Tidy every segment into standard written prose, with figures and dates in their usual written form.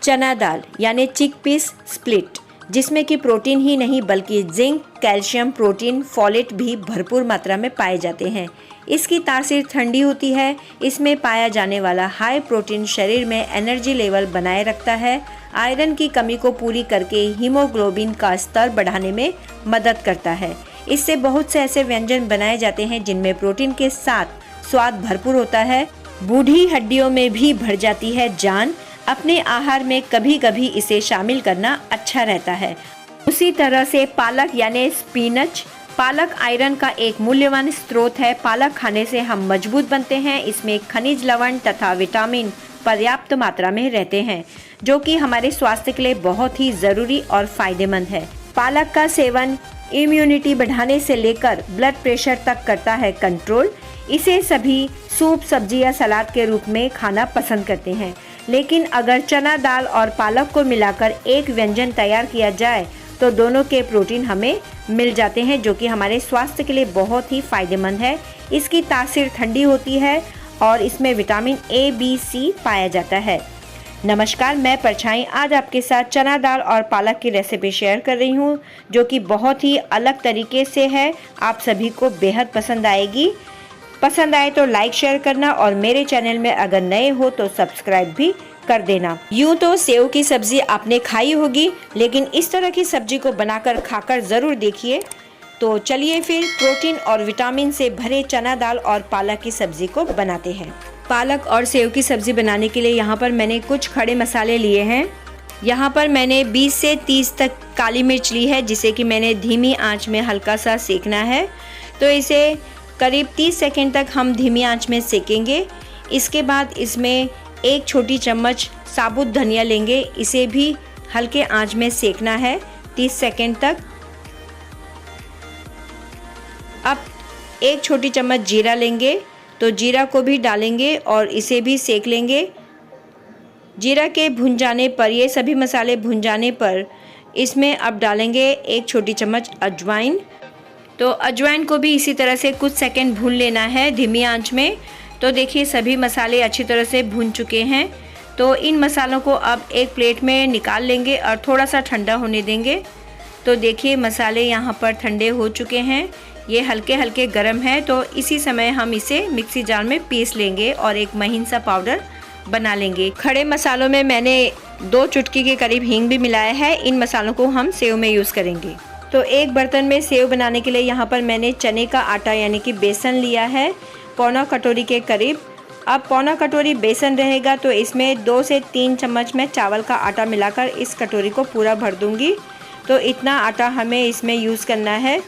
चना दाल यानी chickpeas split, जिसमें कि प्रोटीन ही नहीं बल्कि जिंक, कैल्शियम, प्रोटीन, फोलेट भी भरपूर मात्रा में पाए जाते हैं। इसकी तासीर ठंडी होती है। इसमें पाया जाने वाला हाई प्रोटीन शरीर में एनर्जी लेवल बनाए रखता है। आयरन की कमी को पूरी करके हीमोग्लोबिन का स्तर बढ़ाने में मदद करता है। इससे बहुत से ऐसे व्यंजन बनाए जाते हैं जिनमें प्रोटीन के साथ स्वाद भरपूर होता है। बूढ़ी हड्डियों में भी भर जाती है जान। अपने आहार में कभी कभी इसे शामिल करना अच्छा रहता है। उसी तरह से पालक यानी स्पिनच, पालक आयरन का एक मूल्यवान स्रोत है। पालक खाने से हम मजबूत बनते हैं। इसमें खनिज लवण तथा विटामिन पर्याप्त मात्रा में रहते हैं, जो कि हमारे स्वास्थ्य के लिए बहुत ही जरूरी और फायदेमंद है। पालक का सेवन इम्यूनिटी बढ़ाने से लेकर ब्लड प्रेशर तक करता है कंट्रोल। इसे सभी सूप, सब्जी या सलाद के रूप में खाना पसंद करते हैं। लेकिन अगर चना दाल और पालक को मिलाकर एक व्यंजन तैयार किया जाए तो दोनों के प्रोटीन हमें मिल जाते हैं, जो कि हमारे स्वास्थ्य के लिए बहुत ही फायदेमंद है। इसकी तासीर ठंडी होती है और इसमें विटामिन ए, बी, सी पाया जाता है। नमस्कार, मैं परछाई आज आपके साथ चना दाल और पालक की रेसिपी शेयर कर रही हूँ, जो कि बहुत ही अलग तरीके से है। आप सभी को बेहद पसंद आएगी। पसंद आए तो लाइक शेयर करना और मेरे चैनल में अगर नए हो तो सब्सक्राइब भी कर देना। यूं तो सेव की सब्जी आपने खाई होगी, लेकिन इस तरह की सब्जी को बनाकर खाकर जरूर देखिए। तो चलिए फिर प्रोटीन और विटामिन से भरे चना दाल और पालक की सब्जी को बनाते हैं। पालक और सेव की सब्जी बनाने के लिए यहाँ पर मैंने कुछ खड़े मसाले लिए हैं। यहाँ पर मैंने 20 से 30 तक काली मिर्च ली है, जिसे कि मैंने धीमी आंच में हल्का सा सेकना है। तो इसे करीब 30 सेकंड तक हम धीमी आंच में सेकेंगे। इसके बाद इसमें 1 छोटी चम्मच साबुत धनिया लेंगे। इसे भी हल्के आंच में सेकना है 30 सेकंड तक। अब 1 छोटी चम्मच जीरा लेंगे, तो जीरा को भी डालेंगे और इसे भी सेक लेंगे। जीरा के भुन जाने पर, ये सभी मसाले भुन जाने पर इसमें अब डालेंगे 1 छोटी चम्मच अजवाइन। तो अजवाइन को भी इसी तरह से कुछ सेकंड भून लेना है धीमी आंच में। तो देखिए सभी मसाले अच्छी तरह से भून चुके हैं। तो इन मसालों को अब एक प्लेट में निकाल लेंगे और थोड़ा सा ठंडा होने देंगे। तो देखिए मसाले यहाँ पर ठंडे हो चुके हैं, ये हल्के हल्के गर्म है। तो इसी समय हम इसे मिक्सी जार में पीस लेंगे और एक महीन सा पाउडर बना लेंगे। खड़े मसालों में मैंने 2 चुटकी के करीब हींग भी मिलाया है। इन मसालों को हम सेव में यूज़ करेंगे। तो एक बर्तन में सेव बनाने के लिए यहाँ पर मैंने चने का आटा यानी कि बेसन लिया है, पौना कटोरी के करीब। अब पौना कटोरी बेसन रहेगा, तो इसमें 2 से 3 चम्मच मैं चावल का आटा मिलाकर इस कटोरी को पूरा भर दूंगी। तो इतना आटा हमें इसमें यूज़ करना है।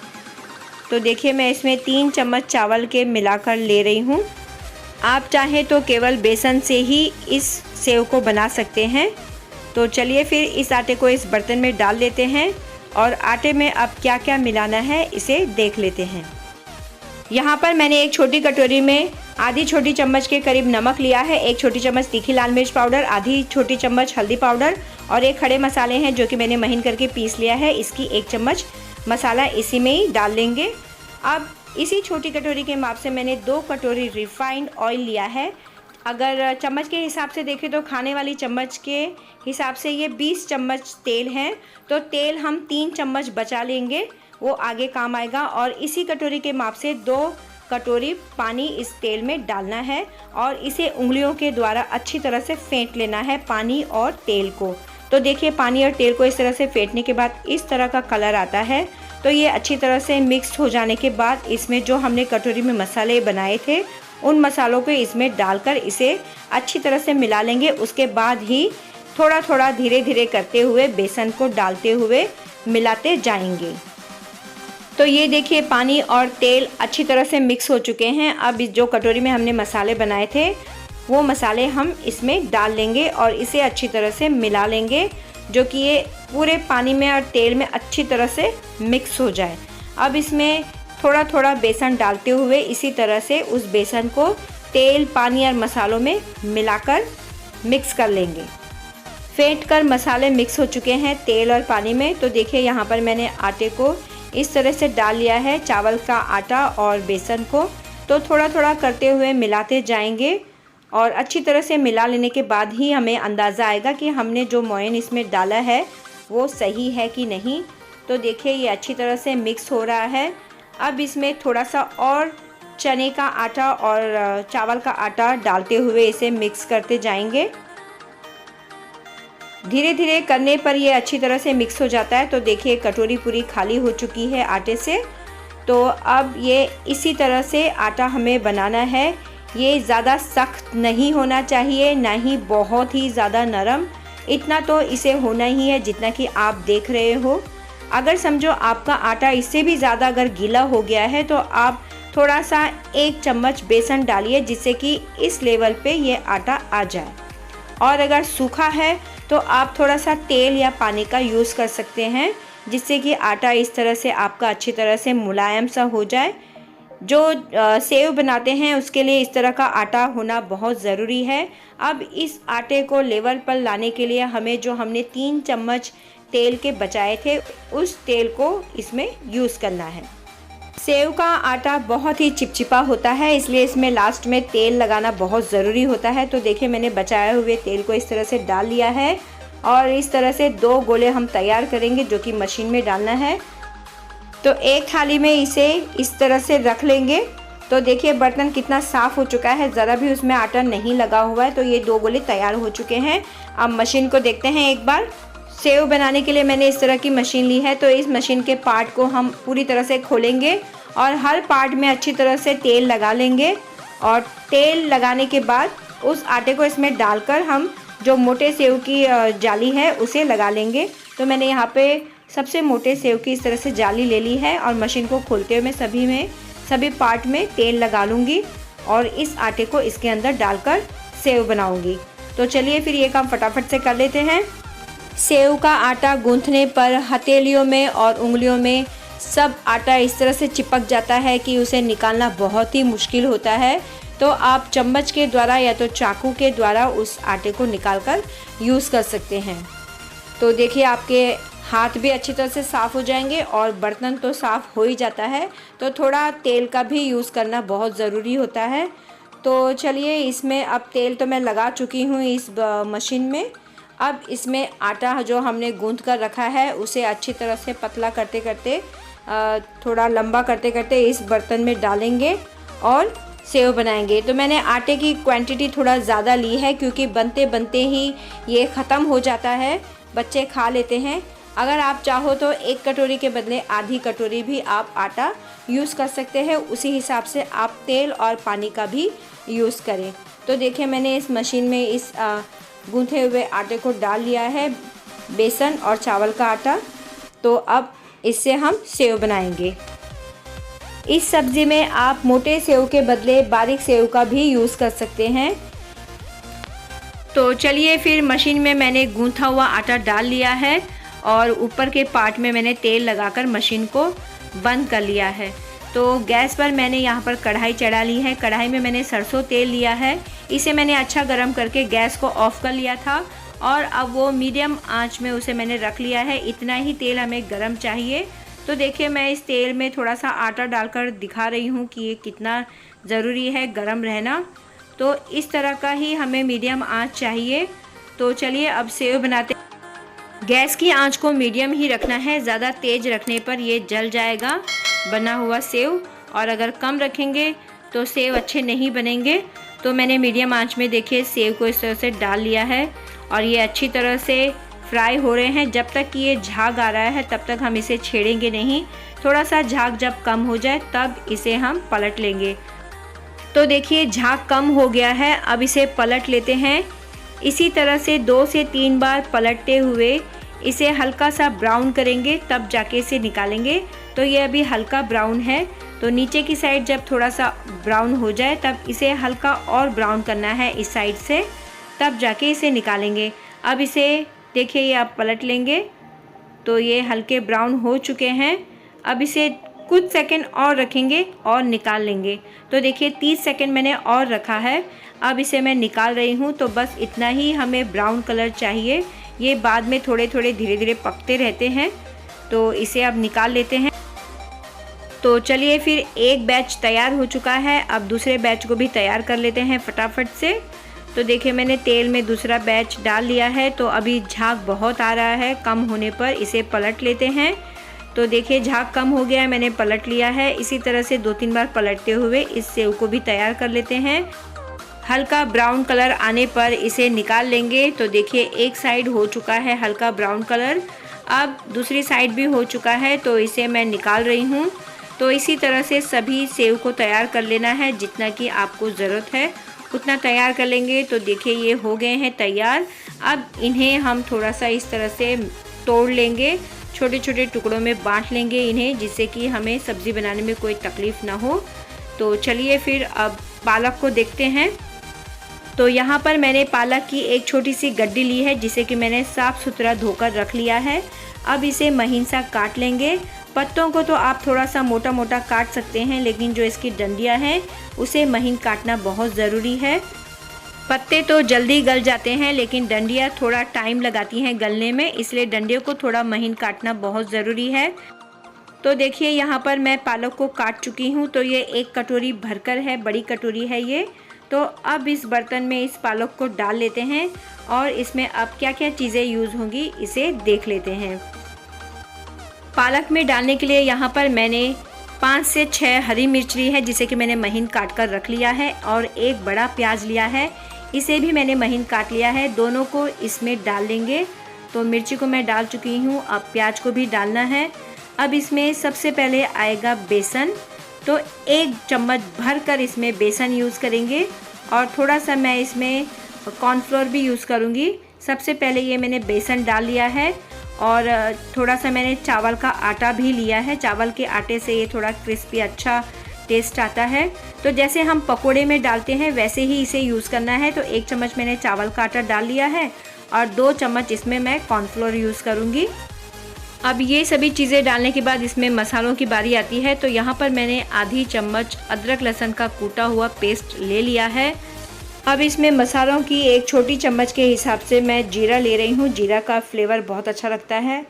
तो देखिए मैं इसमें 3 चम्मच चावल के मिलाकर ले रही हूँ। आप चाहें तो केवल बेसन से ही इस सेव को बना सकते हैं। तो चलिए फिर इस आटे को इस बर्तन में डाल लेते हैं और आटे में अब क्या क्या मिलाना है इसे देख लेते हैं। यहाँ पर मैंने एक छोटी कटोरी में आधी छोटी चम्मच के करीब नमक लिया है, 1 छोटी चम्मच तीखी लाल मिर्च पाउडर, आधी छोटी चम्मच हल्दी पाउडर और 1 खड़े मसाले हैं जो कि मैंने महीन करके पीस लिया है। इसकी 1 चम्मच मसाला इसी में ही डाल लेंगे। अब इसी छोटी कटोरी के माप से मैंने 2 कटोरी रिफाइंड ऑयल लिया है। अगर चम्मच के हिसाब से देखें तो खाने वाली चम्मच के हिसाब से ये 20 चम्मच तेल है। तो तेल हम 3 चम्मच बचा लेंगे, वो आगे काम आएगा। और इसी कटोरी के माप से 2 कटोरी पानी इस तेल में डालना है और इसे उंगलियों के द्वारा अच्छी तरह से फेंट लेना है पानी और तेल को। तो देखिए पानी और तेल को इस तरह से फेंटने के बाद इस तरह का कलर आता है। तो ये अच्छी तरह से मिक्स हो जाने के बाद इसमें जो हमने कटोरी में मसाले बनाए थे उन मसालों को इसमें डालकर इसे अच्छी तरह से मिला लेंगे। उसके बाद ही थोड़ा थोड़ा धीरे धीरे करते हुए बेसन को डालते हुए मिलाते जाएंगे। तो ये देखिए पानी और तेल अच्छी तरह से मिक्स हो चुके हैं। अब इस जो कटोरी में हमने मसाले बनाए थे वो मसाले हम इसमें डाल लेंगे और इसे अच्छी तरह से मिला लेंगे, जो कि ये पूरे पानी में और तेल में अच्छी तरह से मिक्स हो जाए। अब इसमें थोड़ा थोड़ा बेसन डालते हुए इसी तरह से उस बेसन को तेल, पानी और मसालों में मिलाकर मिक्स कर लेंगे। फेंट कर मसाले मिक्स हो चुके हैं तेल और पानी में। तो देखिए यहाँ पर मैंने आटे को इस तरह से डाल लिया है, चावल का आटा और बेसन को। तो थोड़ा थोड़ा करते हुए मिलाते जाएंगे और अच्छी तरह से मिला लेने के बाद ही हमें अंदाज़ा आएगा कि हमने जो मोयन इसमें डाला है वो सही है कि नहीं। तो देखिए ये अच्छी तरह से मिक्स हो रहा है। अब इसमें थोड़ा सा और चने का आटा और चावल का आटा डालते हुए इसे मिक्स करते जाएंगे। धीरे धीरे करने पर ये अच्छी तरह से मिक्स हो जाता है। तो देखिए कटोरी पूरी खाली हो चुकी है आटे से। तो अब ये इसी तरह से आटा हमें बनाना है। ये ज़्यादा सख्त नहीं होना चाहिए, ना ही बहुत ही ज़्यादा नरम। इतना तो इसे होना ही है जितना कि आप देख रहे हो। अगर समझो आपका आटा इससे भी ज़्यादा अगर गीला हो गया है तो आप थोड़ा सा 1 चम्मच बेसन डालिए, जिससे कि इस लेवल पे ये आटा आ जाए। और अगर सूखा है तो आप थोड़ा सा तेल या पानी का यूज़ कर सकते हैं, जिससे कि आटा इस तरह से आपका अच्छी तरह से मुलायम सा हो जाए। जो सेव बनाते हैं उसके लिए इस तरह का आटा होना बहुत ज़रूरी है। अब इस आटे को लेवल पर लाने के लिए हमें जो हमने 3 चम्मच तेल के बचाए थे उस तेल को इसमें यूज़ करना है। सेव का आटा बहुत ही चिपचिपा होता है, इसलिए इसमें लास्ट में तेल लगाना बहुत ज़रूरी होता है। तो देखिए मैंने बचाए हुए तेल को इस तरह से डाल लिया है और इस तरह से 2 गोले हम तैयार करेंगे जो कि मशीन में डालना है। तो एक थाली में इसे इस तरह से रख लेंगे। तो देखिए बर्तन कितना साफ़ हो चुका है, ज़रा भी उसमें आटा नहीं लगा हुआ है। तो ये 2 गोले तैयार हो चुके हैं। अब मशीन को देखते हैं एक बार। सेव बनाने के लिए मैंने इस तरह की मशीन ली है। तो इस मशीन के पार्ट को हम पूरी तरह से खोलेंगे और हर पार्ट में अच्छी तरह से तेल लगा लेंगे। और तेल लगाने के बाद उस आटे को इसमें डालकर हम जो मोटे सेव की जाली है उसे लगा लेंगे। तो मैंने यहाँ पे सबसे मोटे सेव की इस तरह से जाली ले ली है और मशीन को खोलते हुए मैं सभी पार्ट में तेल लगा लूँगी और इस आटे को इसके अंदर डालकर सेव बनाऊँगी। तो चलिए फिर ये काम फटाफट से कर लेते हैं। सेव का आटा गूंथने पर हथेलियों में और उंगलियों में सब आटा इस तरह से चिपक जाता है कि उसे निकालना बहुत ही मुश्किल होता है। तो आप चम्मच के द्वारा या तो चाकू के द्वारा उस आटे को निकालकर यूज़ कर सकते हैं। तो देखिए आपके हाथ भी अच्छी तरह से साफ़ हो जाएंगे और बर्तन तो साफ़ हो ही जाता है। तो थोड़ा तेल का भी यूज़ करना बहुत ज़रूरी होता है। तो चलिए इसमें अब तेल तो मैं लगा चुकी हूँ इस मशीन में। अब इसमें आटा जो हमने गूंथ कर रखा है उसे अच्छी तरह से पतला करते करते थोड़ा लंबा करते करते इस बर्तन में डालेंगे और सेव बनाएंगे। तो मैंने आटे की क्वांटिटी थोड़ा ज़्यादा ली है क्योंकि बनते बनते ही ये ख़त्म हो जाता है, बच्चे खा लेते हैं। अगर आप चाहो तो 1 कटोरी के बदले आधी कटोरी भी आप आटा यूज़ कर सकते हैं। उसी हिसाब से आप तेल और पानी का भी यूज़ करें। तो देखिए मैंने इस मशीन में इस गूंथे हुए आटे को डाल लिया है, बेसन और चावल का आटा। तो अब इससे हम सेव बनाएंगे। इस सब्ज़ी में आप मोटे सेव के बदले बारीक सेव का भी यूज़ कर सकते हैं। तो चलिए फिर मशीन में मैंने गूंथा हुआ आटा डाल लिया है और ऊपर के पार्ट में मैंने तेल लगाकर मशीन को बंद कर लिया है। तो गैस पर मैंने यहाँ पर कढ़ाई चढ़ा ली है। कढ़ाई में मैंने सरसों तेल लिया है। इसे मैंने अच्छा गर्म करके गैस को ऑफ़ कर लिया था और अब वो मीडियम आंच में उसे मैंने रख लिया है। इतना ही तेल हमें गरम चाहिए। तो देखिए मैं इस तेल में थोड़ा सा आटा डालकर दिखा रही हूँ कि ये कितना ज़रूरी है गरम रहना। तो इस तरह का ही हमें मीडियम आंच चाहिए। तो चलिए अब सेव बनाते हैं। गैस की आंच को मीडियम ही रखना है, ज़्यादा तेज़ रखने पर ये जल जाएगा बना हुआ सेव, और अगर कम रखेंगे तो सेव अच्छे नहीं बनेंगे। तो मैंने मीडियम आंच में देखिए सेव को इस तरह से डाल लिया है और ये अच्छी तरह से फ्राई हो रहे हैं। जब तक कि ये झाग आ रहा है तब तक हम इसे छेड़ेंगे नहीं। थोड़ा सा झाग जब कम हो जाए तब इसे हम पलट लेंगे। तो देखिए झाग कम हो गया है, अब इसे पलट लेते हैं। इसी तरह से 2 से 3 बार पलटते हुए इसे हल्का सा ब्राउन करेंगे, तब जाके इसे निकालेंगे। तो ये अभी हल्का ब्राउन है। तो नीचे की साइड जब थोड़ा सा ब्राउन हो जाए तब इसे हल्का और ब्राउन करना है इस साइड से, तब जाके इसे निकालेंगे। अब इसे देखिए ये आप पलट लेंगे तो ये हल्के ब्राउन हो चुके हैं। अब इसे कुछ सेकंड और रखेंगे और निकाल लेंगे। तो देखिए 30 सेकंड मैंने और रखा है। अब इसे मैं निकाल रही हूँ। तो बस इतना ही हमें ब्राउन कलर चाहिए। ये बाद में थोड़े थोड़े धीरे धीरे पकते रहते हैं। तो इसे अब निकाल लेते हैं। तो चलिए फिर एक बैच तैयार हो चुका है। अब दूसरे बैच को भी तैयार कर लेते हैं फटाफट से। तो देखिए मैंने तेल में दूसरा बैच डाल लिया है। तो अभी झाग बहुत आ रहा है, कम होने पर इसे पलट लेते हैं। तो देखिए झाग कम हो गया है, मैंने पलट लिया है। इसी तरह से 2-3 बार पलटते हुए इस सेव को भी तैयार कर लेते हैं। हल्का ब्राउन कलर आने पर इसे निकाल लेंगे। तो देखिए एक साइड हो चुका है हल्का ब्राउन कलर, अब दूसरी साइड भी हो चुका है, तो इसे मैं निकाल रही हूँ। तो इसी तरह से सभी सेव को तैयार कर लेना है, जितना कि आपको ज़रूरत है उतना तैयार कर लेंगे। तो देखिए ये हो गए हैं तैयार। अब इन्हें हम थोड़ा सा इस तरह से तोड़ लेंगे, छोटे छोटे टुकड़ों में बांट लेंगे इन्हें, जिससे कि हमें सब्ज़ी बनाने में कोई तकलीफ़ ना हो। तो चलिए फिर अब पालक को देखते हैं। तो यहाँ पर मैंने पालक की एक छोटी सी गड्डी ली है, जिसे कि मैंने साफ़ सुथरा धोकर रख लिया है। अब इसे महीन सा काट लेंगे। पत्तों को तो आप थोड़ा सा मोटा मोटा काट सकते हैं, लेकिन जो इसकी डंडियाँ हैं उसे महीन काटना बहुत ज़रूरी है। पत्ते तो जल्दी गल जाते हैं, लेकिन डंडियाँ थोड़ा टाइम लगाती हैं गलने में, इसलिए डंडियों को थोड़ा महीन काटना बहुत ज़रूरी है। तो देखिए यहाँ पर मैं पालक को काट चुकी हूँ। तो ये 1 कटोरी भरकर है, बड़ी कटोरी है ये। तो अब इस बर्तन में इस पालक को डाल लेते हैं और इसमें अब क्या क्या चीज़ें यूज़ होंगी इसे देख लेते हैं। पालक में डालने के लिए यहाँ पर मैंने 5 से 6 हरी मिर्च ली है, जिसे कि मैंने महीन काट कर रख लिया है, और 1 बड़ा प्याज लिया है, इसे भी मैंने महीन काट लिया है। दोनों को इसमें डाल लेंगे। तो मिर्ची को मैं डाल चुकी हूँ, अब प्याज को भी डालना है। अब इसमें सबसे पहले आएगा बेसन। तो 1 चम्मच भर कर इसमें बेसन यूज़ करेंगे, और थोड़ा सा मैं इसमें कॉर्नफ्लोर भी यूज़ करूँगी। सबसे पहले ये मैंने बेसन डाल लिया है, और थोड़ा सा मैंने चावल का आटा भी लिया है। चावल के आटे से ये थोड़ा क्रिस्पी अच्छा टेस्ट आता है। तो जैसे हम पकोड़े में डालते हैं वैसे ही इसे यूज़ करना है। तो 1 चम्मच मैंने चावल का आटा डाल लिया है, और 2 चम्मच इसमें मैं कॉर्नफ्लोर यूज़ करूँगी। अब ये सभी चीज़ें डालने के बाद इसमें मसालों की बारी आती है। तो यहाँ पर मैंने आधी चम्मच अदरक लहसुन का कूटा हुआ पेस्ट ले लिया है। अब इसमें मसालों की 1 छोटी चम्मच के हिसाब से मैं जीरा ले रही हूँ। जीरा का फ्लेवर बहुत अच्छा लगता है।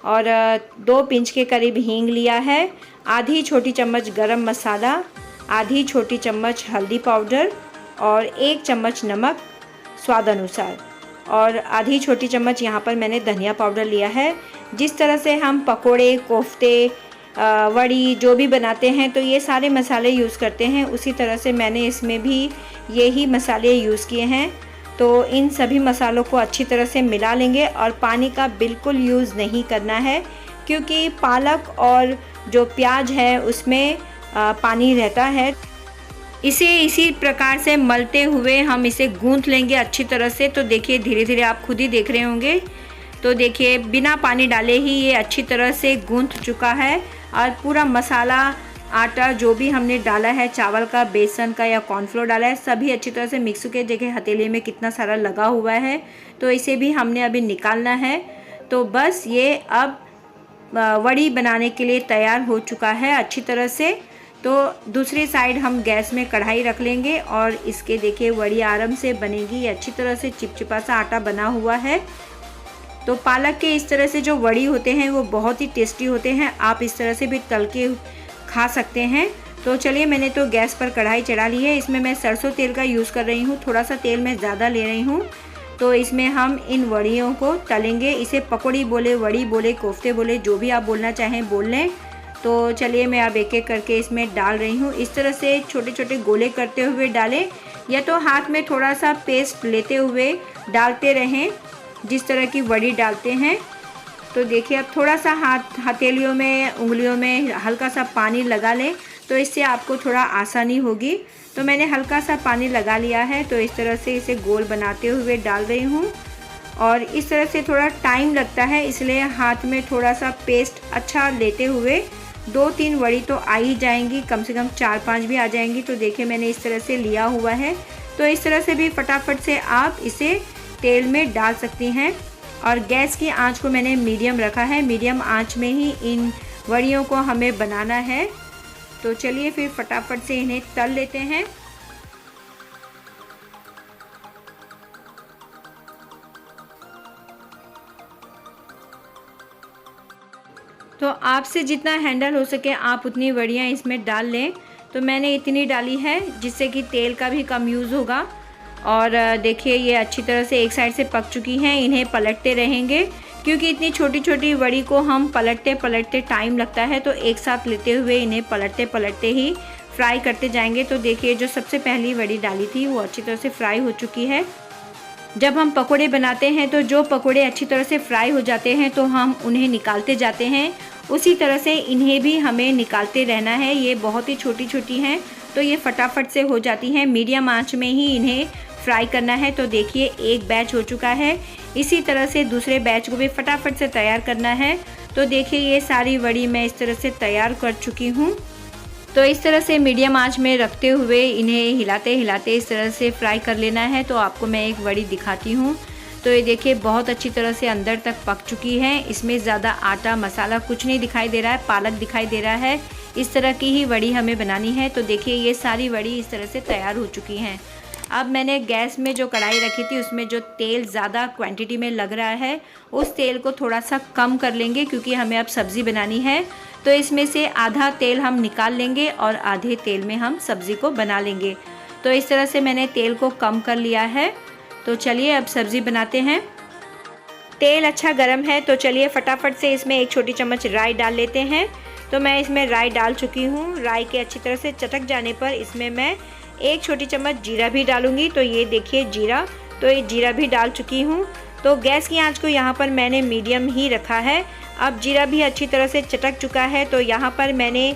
और 2 पिंच के करीब हींग लिया है, आधी छोटी चम्मच गरम मसाला, आधी छोटी चम्मच हल्दी पाउडर, और 1 चम्मच नमक स्वाद अनुसार, और आधी छोटी चम्मच यहाँ पर मैंने धनिया पाउडर लिया है। जिस तरह से हम पकोड़े, कोफ्ते, वड़ी जो भी बनाते हैं तो ये सारे मसाले यूज़ करते हैं, उसी तरह से मैंने इसमें भी यही मसाले यूज़ किए हैं। तो इन सभी मसालों को अच्छी तरह से मिला लेंगे, और पानी का बिल्कुल यूज़ नहीं करना है, क्योंकि पालक और जो प्याज है उसमें पानी रहता है। इसे इसी प्रकार से मलते हुए हम इसे गूंथ लेंगे अच्छी तरह से। तो देखिए धीरे धीरे आप खुद ही देख रहे होंगे। तो देखिए बिना पानी डाले ही ये अच्छी तरह से गूंथ चुका है, और पूरा मसाला, आटा जो भी हमने डाला है, चावल का, बेसन का या कॉर्नफ्लोर डाला है, सभी अच्छी तरह से मिक्स होकर देखिए हथेली में कितना सारा लगा हुआ है। तो इसे भी हमने अभी निकालना है। तो बस ये अब वड़ी बनाने के लिए तैयार हो चुका है अच्छी तरह से। तो दूसरी साइड हम गैस में कढ़ाई रख लेंगे, और इसके देखिए वड़ी आराम से बनेगी। अच्छी तरह से चिपचिपा सा आटा बना हुआ है। तो पालक के इस तरह से जो वड़ी होते हैं वो बहुत ही टेस्टी होते हैं। आप इस तरह से भी तल के खा सकते हैं। तो चलिए मैंने तो गैस पर कढ़ाई चढ़ा ली है। इसमें मैं सरसों तेल का यूज़ कर रही हूँ, थोड़ा सा तेल मैं ज़्यादा ले रही हूँ। तो इसमें हम इन वड़ियों को तलेंगे। इसे पकौड़ी बोले, वड़ी बोले, कोफ्ते बोले, जो भी आप बोलना चाहें बोल लें। तो चलिए मैं अब एक एक करके इसमें डाल रही हूँ। इस तरह से छोटे छोटे गोले करते हुए डालें, या तो हाथ में थोड़ा सा पेस्ट लेते हुए डालते रहें, जिस तरह की वड़ी डालते हैं। तो देखिए अब थोड़ा सा हथेलियों में, उंगलियों में हल्का सा पानी लगा लें, तो इससे आपको थोड़ा आसानी होगी। तो मैंने हल्का सा पानी लगा लिया है। तो इस तरह से इसे गोल बनाते हुए डाल रही हूँ, और इस तरह से थोड़ा टाइम लगता है, इसलिए हाथ में थोड़ा सा पेस्ट अच्छा लेते हुए 2-3 वड़ी तो आ ही जाएंगी, कम से कम 4-5 भी आ जाएंगी। तो देखिए मैंने इस तरह से लिया हुआ है। तो इस तरह से भी फटाफट से आप इसे तेल में डाल सकती हैं, और गैस की आंच को मैंने मीडियम रखा है। मीडियम आंच में ही इन वड़ियों को हमें बनाना है। तो चलिए फिर फटाफट से इन्हें तल लेते हैं। तो आपसे जितना हैंडल हो सके आप उतनी वड़ियाँ इसमें डाल लें। तो मैंने इतनी डाली है, जिससे कि तेल का भी कम यूज़ होगा। और देखिए ये अच्छी तरह से एक साइड से पक चुकी हैं। इन्हें पलटते रहेंगे क्योंकि इतनी छोटी छोटी वड़ी को हम पलटते पलटते टाइम लगता है, तो एक साथ लेते हुए इन्हें पलटते पलटते ही फ्राई करते जाएंगे। तो देखिए जो सबसे पहली वड़ी डाली थी वो अच्छी तरह से फ्राई हो चुकी है। जब हम पकोड़े बनाते हैं तो जो पकोड़े अच्छी तरह से फ्राई हो जाते हैं तो हम उन्हें निकालते जाते हैं, उसी तरह से इन्हें भी हमें निकालते रहना है। ये बहुत ही छोटी छोटी हैं तो ये फटाफट से हो जाती हैं। मीडियम आंच में ही इन्हें फ्राई करना है। तो देखिए एक बैच हो चुका है, इसी तरह से दूसरे बैच को भी फटाफट से तैयार करना है। तो देखिए ये सारी वड़ी मैं इस तरह से तैयार कर चुकी हूँ। तो इस तरह से मीडियम आंच में रखते हुए इन्हें हिलाते हिलाते इस तरह से फ्राई कर लेना है। तो आपको मैं एक वड़ी दिखाती हूँ। तो ये देखिए बहुत अच्छी तरह से अंदर तक पक चुकी है। इसमें ज़्यादा आटा मसाला कुछ नहीं दिखाई दे रहा है, पालक दिखाई दे रहा है। इस तरह की ही वड़ी हमें बनानी है। तो देखिए ये सारी वड़ी इस तरह से तैयार हो चुकी हैं। अब मैंने गैस में जो कढ़ाई रखी थी उसमें जो तेल ज़्यादा क्वांटिटी में लग रहा है उस तेल को थोड़ा सा कम कर लेंगे, क्योंकि हमें अब सब्ज़ी बनानी है। तो इसमें से आधा तेल हम निकाल लेंगे और आधे तेल में हम सब्ज़ी को बना लेंगे। तो इस तरह से मैंने तेल को कम कर लिया है। तो चलिए अब सब्ज़ी बनाते हैं। तेल अच्छा गर्म है तो चलिए फटाफट से इसमें 1 छोटी चम्मच राई डाल लेते हैं। तो मैं इसमें राई डाल चुकी हूँ। राई के अच्छी तरह से चटक जाने पर इसमें मैं 1 छोटी चम्मच जीरा भी डालूंगी। तो ये देखिए जीरा, तो ये जीरा भी डाल चुकी हूँ। तो गैस की आंच को यहाँ पर मैंने मीडियम ही रखा है। अब जीरा भी अच्छी तरह से चटक चुका है। तो यहाँ पर मैंने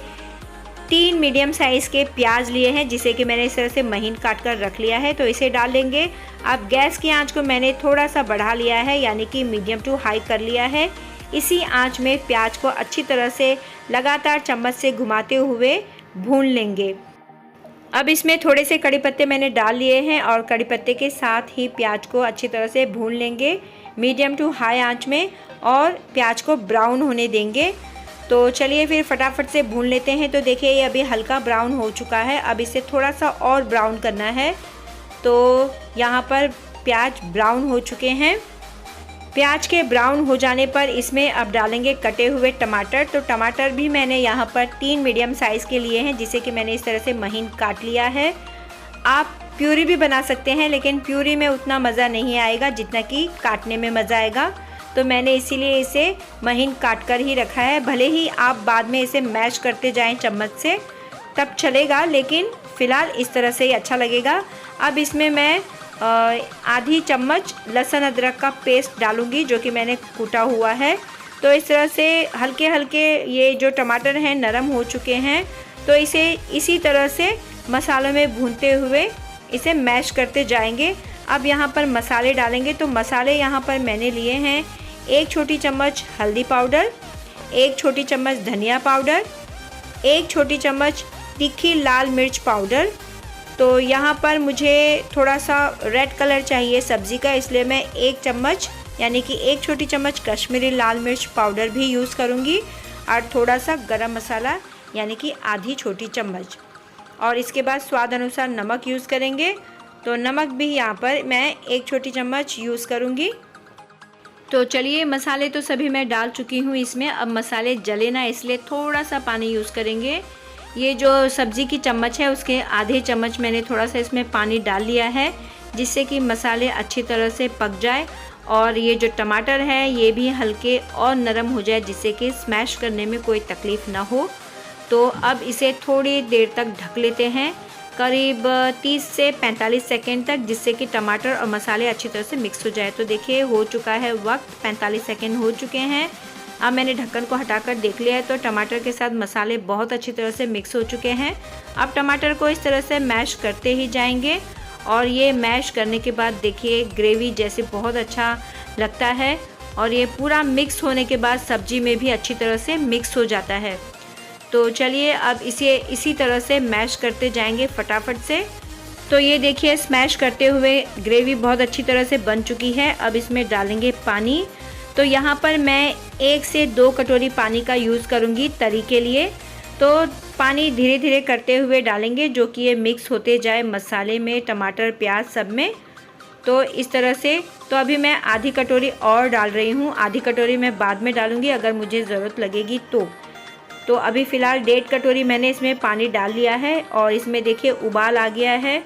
3 मीडियम साइज़ के प्याज लिए हैं, जिसे कि मैंने इस तरह से महीन काट कर रख लिया है। तो इसे डाल लेंगे। अब गैस की आंच को मैंने थोड़ा सा बढ़ा लिया है, यानी कि मीडियम टू हाई कर लिया है। इसी आंच में प्याज को अच्छी तरह से लगातार चम्मच से घुमाते हुए भून लेंगे। अब इसमें थोड़े से कड़ी पत्ते मैंने डाल लिए हैं और कड़ी पत्ते के साथ ही प्याज को अच्छी तरह से भून लेंगे मीडियम टू हाई आंच में, और प्याज को ब्राउन होने देंगे। तो चलिए फिर फटाफट से भून लेते हैं। तो देखिए ये अभी हल्का ब्राउन हो चुका है। अब इसे थोड़ा सा और ब्राउन करना है। तो यहाँ पर प्याज ब्राउन हो चुके हैं। प्याज के ब्राउन हो जाने पर इसमें अब डालेंगे कटे हुए टमाटर। तो टमाटर भी मैंने यहाँ पर 3 मीडियम साइज़ के लिए हैं, जिसे कि मैंने इस तरह से महीन काट लिया है। आप प्यूरी भी बना सकते हैं, लेकिन प्यूरी में उतना मज़ा नहीं आएगा जितना कि काटने में मज़ा आएगा। तो मैंने इसीलिए इसे महीन काट कर ही रखा है। भले ही आप बाद में इसे मैश करते जाएं चम्मच से तब चलेगा, लेकिन फ़िलहाल इस तरह से ही अच्छा लगेगा। अब इसमें मैं आधी चम्मच लहसुन अदरक का पेस्ट डालूंगी, जो कि मैंने कूटा हुआ है। तो इस तरह से हल्के हल्के ये जो टमाटर हैं नरम हो चुके हैं। तो इसे इसी तरह से मसालों में भूनते हुए इसे मैश करते जाएंगे। अब यहाँ पर मसाले डालेंगे। तो मसाले यहाँ पर मैंने लिए हैं 1 छोटी चम्मच हल्दी पाउडर, 1 छोटी चम्मच धनिया पाउडर, 1 छोटी चम्मच तीखी लाल मिर्च पाउडर। तो यहाँ पर मुझे थोड़ा सा रेड कलर चाहिए सब्ज़ी का, इसलिए मैं 1 चम्मच यानी कि 1 छोटी चम्मच कश्मीरी लाल मिर्च पाउडर भी यूज़ करूँगी, और थोड़ा सा गरम मसाला यानी कि आधी छोटी चम्मच, और इसके बाद स्वाद अनुसार नमक यूज़ करेंगे। तो नमक भी यहाँ पर मैं 1 छोटी चम्मच यूज़ करूँगी। तो चलिए मसाले तो सभी मैं डाल चुकी हूँ इसमें। अब मसाले जले ना, इसलिए थोड़ा सा पानी यूज़ करेंगे। ये जो सब्ज़ी की चम्मच है उसके आधे चम्मच मैंने थोड़ा सा इसमें पानी डाल लिया है, जिससे कि मसाले अच्छी तरह से पक जाए और ये जो टमाटर है ये भी हल्के और नरम हो जाए, जिससे कि स्मैश करने में कोई तकलीफ़ ना हो। तो अब इसे थोड़ी देर तक ढक लेते हैं, करीब 30 से 45 सेकेंड तक, जिससे कि टमाटर और मसाले अच्छी तरह से मिक्स हो जाए। तो देखिए हो चुका है वक्त, 45 सेकेंड हो चुके हैं। अब मैंने ढक्कन को हटाकर देख लिया है तो टमाटर के साथ मसाले बहुत अच्छी तरह से मिक्स हो चुके हैं। अब टमाटर को इस तरह से मैश करते ही जाएंगे, और ये मैश करने के बाद देखिए ग्रेवी जैसे बहुत अच्छा लगता है, और ये पूरा मिक्स होने के बाद सब्जी में भी अच्छी तरह से मिक्स हो जाता है। तो चलिए अब इसे इसी तरह से मैश करते जाएंगे फटाफट से। तो ये देखिए स्मैश करते हुए ग्रेवी बहुत अच्छी तरह से बन चुकी है। अब इसमें डालेंगे पानी। तो यहाँ पर मैं 1 से 2 कटोरी पानी का यूज़ करूँगी तरी के लिए। तो पानी धीरे धीरे करते हुए डालेंगे, जो कि ये मिक्स होते जाए मसाले में, टमाटर प्याज सब में। तो इस तरह से तो अभी मैं आधी कटोरी और डाल रही हूँ, आधी कटोरी मैं बाद में डालूँगी अगर मुझे ज़रूरत लगेगी तो अभी फ़िलहाल 1.5 कटोरी मैंने इसमें पानी डाल लिया है, और इसमें देखिए उबाल आ गया है।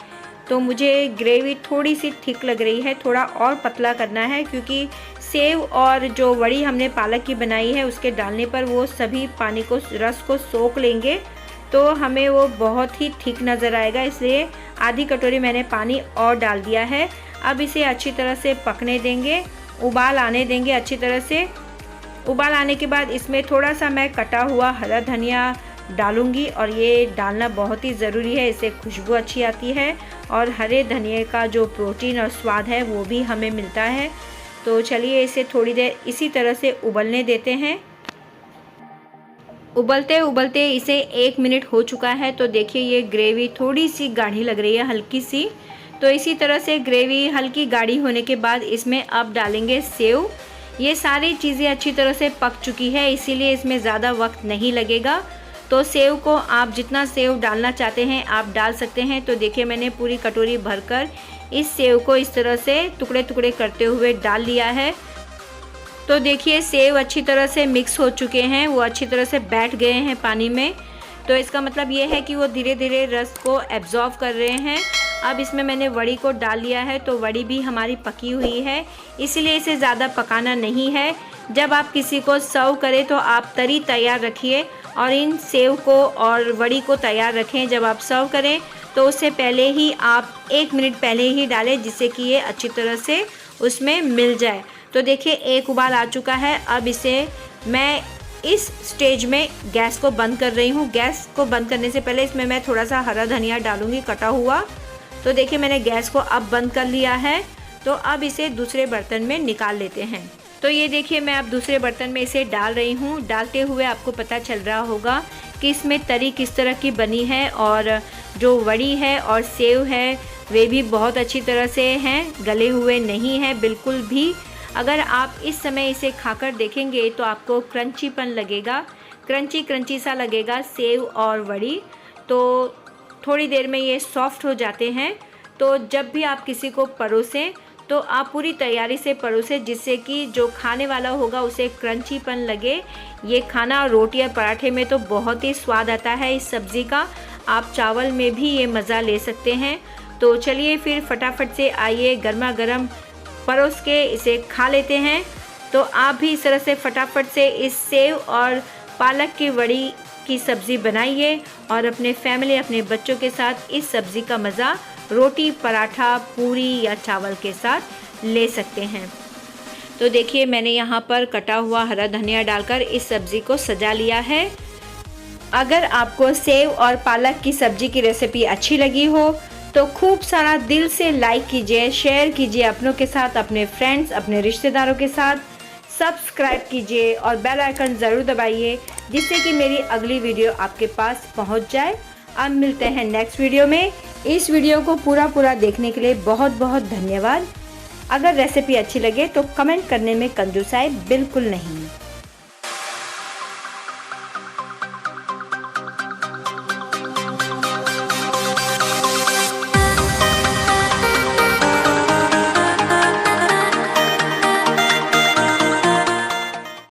तो मुझे ग्रेवी थोड़ी सी थिक लग रही है, थोड़ा और पतला करना है, क्योंकि सेव और जो वड़ी हमने पालक की बनाई है उसके डालने पर वो सभी पानी को, रस को सोख लेंगे, तो हमें वो बहुत ही थिक नज़र आएगा। इसलिए आधी कटोरी मैंने पानी और डाल दिया है। अब इसे अच्छी तरह से पकने देंगे, उबाल आने देंगे अच्छी तरह से। उबाल आने के बाद इसमें थोड़ा सा मैं कटा हुआ हरा धनिया डालूंगी, और ये डालना बहुत ही ज़रूरी है, इससे खुशबू अच्छी आती है और हरे धनिए का जो प्रोटीन और स्वाद है वो भी हमें मिलता है। तो चलिए इसे थोड़ी देर इसी तरह से उबलने देते हैं। उबलते उबलते इसे 1 मिनट हो चुका है। तो देखिए ये ग्रेवी थोड़ी सी गाढ़ी लग रही है, हल्की सी। तो इसी तरह से ग्रेवी हल्की गाढ़ी होने के बाद इसमें अब डालेंगे सेव। ये सारी चीज़ें अच्छी तरह से पक चुकी है, इसीलिए इसमें ज़्यादा वक्त नहीं लगेगा। तो सेव को आप जितना सेव डालना चाहते हैं आप डाल सकते हैं। तो देखिए मैंने पूरी कटोरी भरकर इस सेव को इस तरह से टुकड़े टुकड़े करते हुए डाल लिया है। तो देखिए सेव अच्छी तरह से मिक्स हो चुके हैं, वो अच्छी तरह से बैठ गए हैं पानी में। तो इसका मतलब ये है कि वो धीरे धीरे रस को एब्जॉर्व कर रहे हैं। अब इसमें मैंने वड़ी को डाल लिया है, तो वड़ी भी हमारी पकी हुई है, इसीलिए इसे ज़्यादा पकाना नहीं है। जब आप किसी को सर्व करें तो आप तरी तैयार रखिए और इन सेव को और वड़ी को तैयार रखें। जब आप सर्व करें तो उससे पहले ही आप 1 मिनट पहले ही डालें, जिससे कि ये अच्छी तरह से उसमें मिल जाए। तो देखिए एक उबाल आ चुका है। अब इसे मैं इस स्टेज में गैस को बंद कर रही हूँ। गैस को बंद करने से पहले इसमें मैं थोड़ा सा हरा धनिया डालूँगी कटा हुआ। तो देखिए मैंने गैस को अब बंद कर लिया है। तो अब इसे दूसरे बर्तन में निकाल लेते हैं। तो ये देखिए मैं अब दूसरे बर्तन में इसे डाल रही हूँ। डालते हुए आपको पता चल रहा होगा कि इसमें तरी किस तरह की बनी है, और जो वड़ी है और सेव है वे भी बहुत अच्छी तरह से हैं, गले हुए नहीं हैं बिल्कुल भी। अगर आप इस समय इसे खाकर देखेंगे तो आपको क्रंचीपन लगेगा, क्रंची क्रंची सा लगेगा सेव और वड़ी। तो थोड़ी देर में ये सॉफ्ट हो जाते हैं। तो जब भी आप किसी को परोसें तो आप पूरी तैयारी से परोसें, जिससे कि जो खाने वाला होगा उसे क्रंचीपन लगे। ये खाना रोटी या पराठे में तो बहुत ही स्वाद आता है इस सब्ज़ी का, आप चावल में भी ये मज़ा ले सकते हैं। तो चलिए फिर फटाफट से आइए गर्मा गर्म परोस के इसे खा लेते हैं। तो आप भी इस तरह से फटाफट से इस सेव और पालक की वड़ी की सब्ज़ी बनाइए और अपने फैमिली, अपने बच्चों के साथ इस सब्ज़ी का मज़ा रोटी, पराठा, पूरी या चावल के साथ ले सकते हैं। तो देखिए मैंने यहाँ पर कटा हुआ हरा धनिया डालकर इस सब्ज़ी को सजा लिया है। अगर आपको सेव और पालक की सब्ज़ी की रेसिपी अच्छी लगी हो तो खूब सारा दिल से लाइक कीजिए, शेयर कीजिए अपनों के साथ, अपने फ्रेंड्स, अपने रिश्तेदारों के साथ। सब्सक्राइब कीजिए और बेल आइकन ज़रूर दबाइए, जिससे कि मेरी अगली वीडियो आपके पास पहुंच जाए। अब मिलते हैं नेक्स्ट वीडियो में। इस वीडियो को पूरा देखने के लिए बहुत बहुत धन्यवाद। अगर रेसिपी अच्छी लगे तो कमेंट करने में कंजूसाई बिल्कुल नहीं।